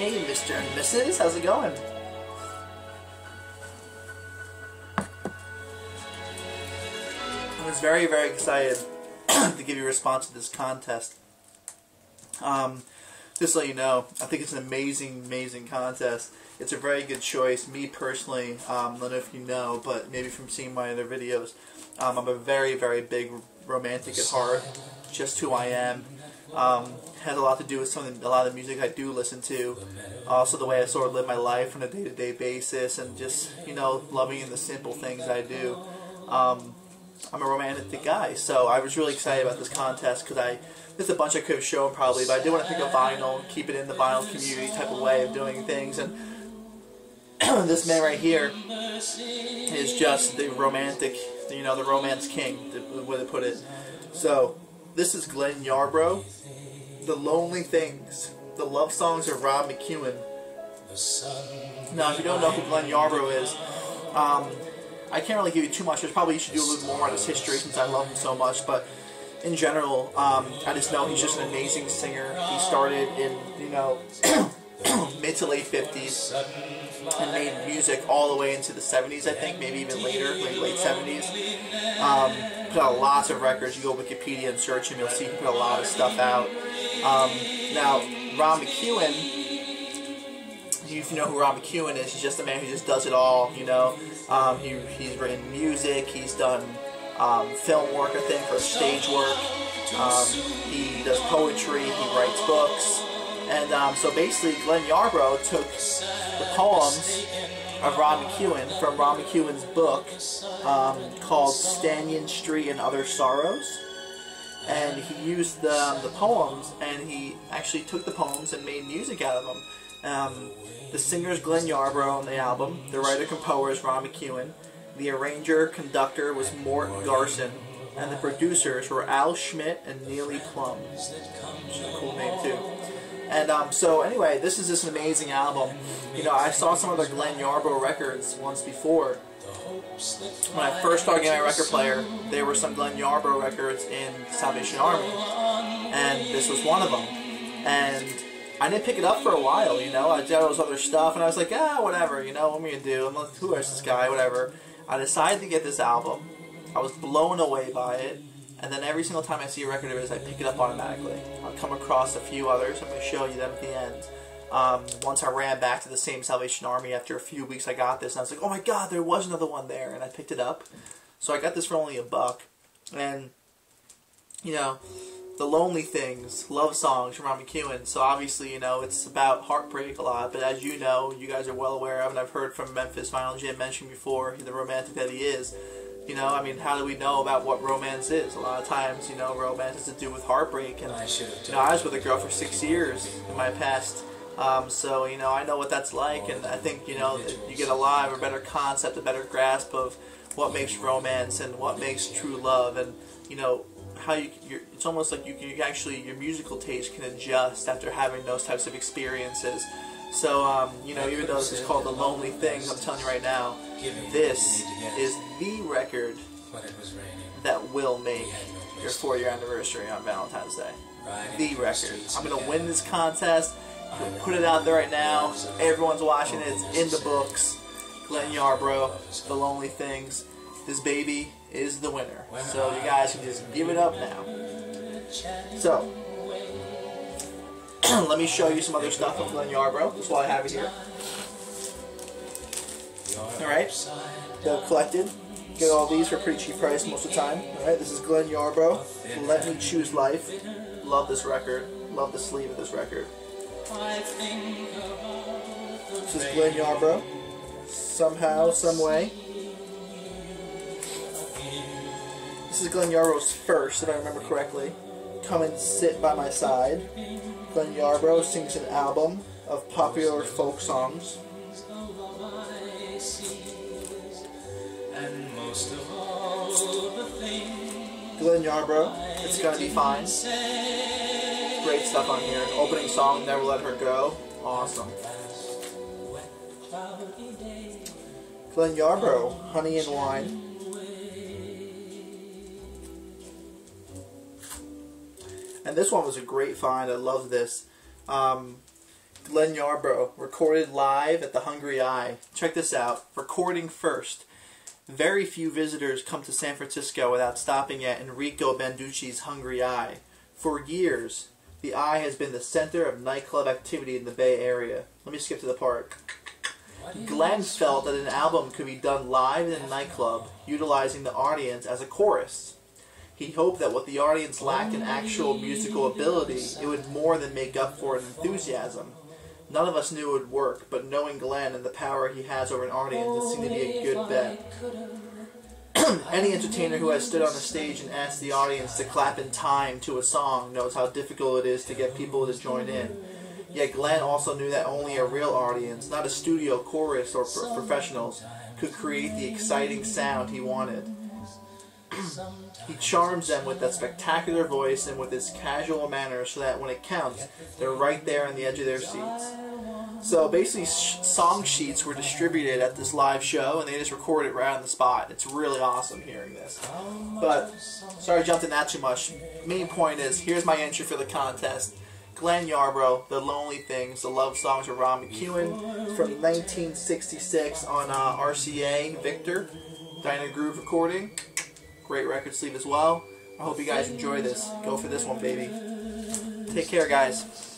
Hey, Mr. and Mrs., how's it going? I was very, very excited to give you a response to this contest. Just so you know, I think it's an amazing, amazing contest. It's a very good choice. Me personally, I don't know if you know, but maybe from seeing my other videos, I'm a very, very big romantic at heart. Just who I am. Has a lot to do with a lot of the music I do listen to. Also the way I sort of live my life on a day-to-day basis, and just, you know, loving in the simple things I do. I'm a romantic guy, so I was really excited about this contest because there's a bunch I could have shown probably, but I did want to pick a vinyl and keep it in the vinyl community type of way of doing things. And this man right here is just the romantic, you know, the romance king, the way to put it. So this is Glenn Yarbrough, The Lonely Things, the love songs of Rob McEwen. Now, if you don't know who Glenn Yarbrough is, I can't really give you too much. There's probably you should do a little more on his history since I love him so much. But in general, I just know he's just an amazing singer. He started in, you know, mid to late 50s and made music all the way into the 70s, I think, maybe even later, maybe late 70s. Put out lots of records. You go to Wikipedia and search him, you'll see he put a lot of stuff out. Now, Rob McEwen, if you know who Rob McEwen is, he's just a man who just does it all, you know. He's written music, he's done film work, I think, or stage work. He does poetry, he writes books. And so basically, Glenn Yarbrough took the poems of Rob McEwen from Rob McEwen's book called Stanyan Street and Other Sorrows. And he used the poems, and he actually took the poems and made music out of them. The singer is Glenn Yarbrough on the album. The writer-composer is Rob McEwen. The arranger-conductor was Mort Garson. And the producers were Al Schmidt and Neely Plum. Which is a cool name, too. And so anyway, this is just an amazing album. You know, I saw some of the Glenn Yarbrough records once before. When I first started getting my record player, there were some Glenn Yarbrough records in Salvation Army. And this was one of them. And I didn't pick it up for a while, you know. I did all this other stuff, and I was like, whatever, you know, what am I going to do? I'm like, who is this guy, whatever. I decided to get this album. I was blown away by it. And then every single time I see a record of his, I pick it up automatically. I'll come across a few others. I'm going to show you them at the end. Once I ran back to the same Salvation Army after a few weeks, I got this, and I was like, oh my god, there was another one there, and I picked it up. So I got this for only $1. And, you know, The Lonely Things, love songs from Rob McEwen. So obviously, you know, it's about heartbreak a lot, but as you know, you guys are well aware of, and I've heard from mphsVinylJim mention before, the romantic that he is. You know, I mean, how do we know about what romance is? A lot of times, you know, romance has to do with heartbreak. And, you know, I was with a girl for 6 years in my past. So, you know, I know what that's like. And I think, you know, you get a better concept, a better grasp of what makes romance and what makes true love. And, you know, how it's almost like you actually, your musical taste can adjust after having those types of experiences. So, you know, even though this is called The Lonely Things, I'm telling you right now, this is the record that will make your 4-year anniversary on Valentine's Day. The record. I'm going to win this contest. Put it out there right now. Everyone's watching it. It's in the books. Glenn Yarbrough, The Lonely Things. This baby is the winner. So you guys can just give it up now. So, let me show you some other stuff from Glenn Yarbrough. That's why I have it here. Alright, well collected. Get all these for a pretty cheap price most of the time. Alright, this is Glenn Yarbrough. Let Me Choose Life. Love this record. Love the sleeve of this record. This is Glenn Yarbrough. Somehow, Someway. This is Glenn Yarbrough's first, if I remember correctly. Come and Sit by My Side. Glenn Yarbrough sings an album of popular folk songs. Glenn Yarbrough, It's Gonna Be Fine. Great stuff on here. Opening song, Never Let Her Go. Awesome. Glenn Yarbrough, Honey and Wine. And this one was a great find. I love this. Glenn Yarbrough, recorded live at the Hungry Eye. Check this out. Recording first. Very few visitors come to San Francisco without stopping at Enrico Banducci's Hungry Eye. For years, the Eye has been the center of nightclub activity in the Bay Area. Let me skip to the part. Glenn felt that an album could be done live in a nightclub, utilizing the audience as a chorus. He hoped that what the audience lacked in actual musical ability, it would more than make up for in enthusiasm. None of us knew it would work, but knowing Glenn and the power he has over an audience, it seemed to be a good bet. Any entertainer who has stood on a stage and asked the audience to clap in time to a song knows how difficult it is to get people to join in. Yet Glenn also knew that only a real audience, not a studio chorus or professionals, could create the exciting sound he wanted. He charms them with that spectacular voice and with his casual manner so that when it counts, they're right there on the edge of their seats. So basically, song sheets were distributed at this live show, and they just recorded it right on the spot. It's really awesome hearing this. But, sorry I jumped in that too much. Main point is, here's my entry for the contest. Glenn Yarbrough, The Lonely Things, The Love Songs of Ron McEwen, from 1966 on RCA Victor, Diner Groove recording. Great record sleeve as well. I hope you guys enjoy this. Go for this one, baby. Take care, guys.